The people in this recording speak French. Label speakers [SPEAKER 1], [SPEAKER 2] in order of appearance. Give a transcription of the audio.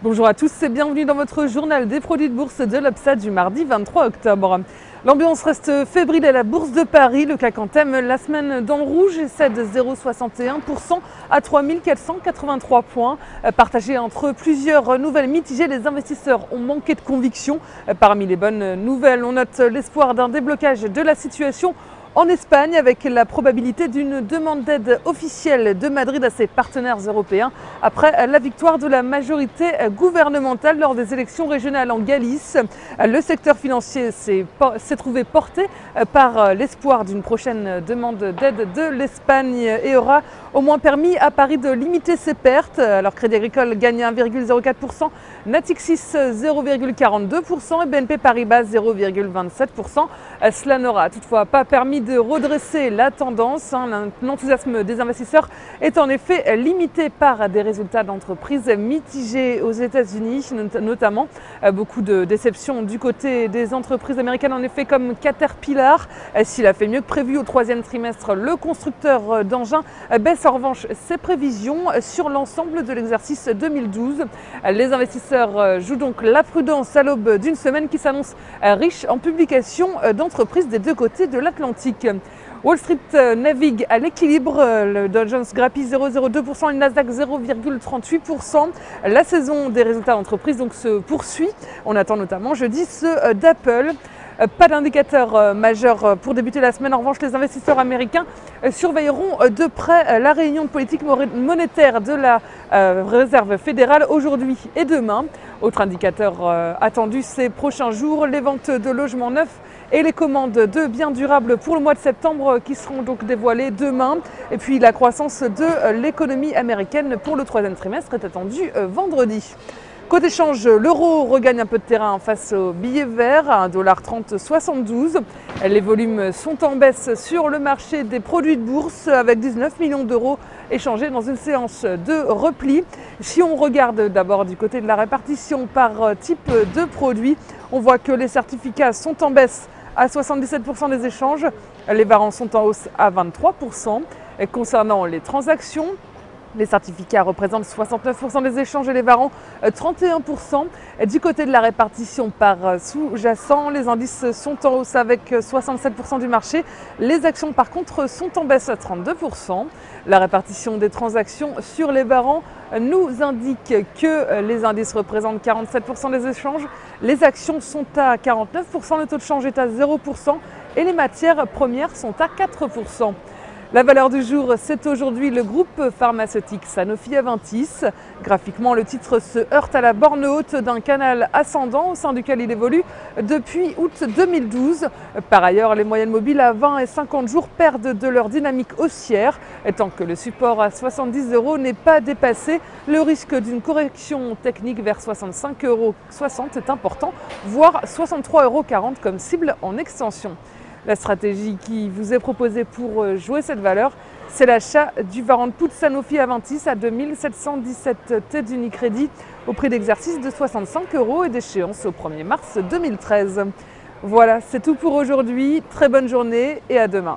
[SPEAKER 1] Bonjour à tous et bienvenue dans votre journal des produits de bourse de l'Obsa du mardi 23 octobre. L'ambiance reste fébrile à la Bourse de Paris. Le CAC entame la semaine dans le rouge et cède 0,61% à 3483 points. Partagé entre plusieurs nouvelles mitigées, les investisseurs ont manqué de conviction. Parmi les bonnes nouvelles, on note l'espoir d'un déblocage de la situation en Espagne, avec la probabilité d'une demande d'aide officielle de Madrid à ses partenaires européens après la victoire de la majorité gouvernementale lors des élections régionales en Galice. Le secteur financier s'est trouvé porté par l'espoir d'une prochaine demande d'aide de l'Espagne et aura au moins permis à Paris de limiter ses pertes. Alors Crédit Agricole gagne 1,04%, Natixis 0,42% et BNP Paribas 0,27%. Cela n'aura toutefois pas permis de redresser la tendance. L'enthousiasme des investisseurs est en effet limité par des résultats d'entreprises mitigés aux États-Unis, notamment beaucoup de déceptions du côté des entreprises américaines, en effet, comme Caterpillar. S'il a fait mieux que prévu au troisième trimestre, le constructeur d'engins baisse en revanche ses prévisions sur l'ensemble de l'exercice 2012. Les investisseurs jouent donc la prudence à l'aube d'une semaine qui s'annonce riche en publications d'entreprises des deux côtés de l'Atlantique. Wall Street navigue à l'équilibre, le Dow Jones grappille 0,02% et le Nasdaq 0,38%. La saison des résultats d'entreprise donc se poursuit. On attend notamment jeudi ceux d'Apple. Pas d'indicateur majeur pour débuter la semaine. En revanche, les investisseurs américains surveilleront de près la réunion de politique monétaire de la Réserve fédérale aujourd'hui et demain. Autre indicateur attendu ces prochains jours, les ventes de logements neufs et les commandes de biens durables pour le mois de septembre qui seront donc dévoilées demain. Et puis la croissance de l'économie américaine pour le troisième trimestre est attendue vendredi. Côté change, l'euro regagne un peu de terrain face au billet vert à 1,3072 $. Les volumes sont en baisse sur le marché des produits de bourse avec 19 millions d'euros échangés dans une séance de repli. Si on regarde d'abord du côté de la répartition par type de produit, on voit que les certificats sont en baisse à 77% des échanges, les warrants sont en hausse à 23%. Et concernant les transactions, les certificats représentent 69% des échanges et les warrants 31%. Du côté de la répartition par sous-jacent, les indices sont en hausse avec 67% du marché. Les actions par contre sont en baisse à 32%. La répartition des transactions sur les warrants nous indique que les indices représentent 47% des échanges. Les actions sont à 49%, le taux de change est à 0% et les matières premières sont à 4%. La valeur du jour, c'est aujourd'hui le groupe pharmaceutique Sanofi-Aventis. Graphiquement, le titre se heurte à la borne haute d'un canal ascendant au sein duquel il évolue depuis août 2012. Par ailleurs, les moyennes mobiles à 20 et 50 jours perdent de leur dynamique haussière. Et tant que le support à 70 € n'est pas dépassé, le risque d'une correction technique vers 65,60 € est important, voire 63,40 € comme cible en extension. La stratégie qui vous est proposée pour jouer cette valeur, c'est l'achat du warrant put Sanofi-Aventis à 2717 T d'Unicredit au prix d'exercice de 65 € et d'échéance au 1er mars 2013. Voilà, c'est tout pour aujourd'hui. Très bonne journée et à demain.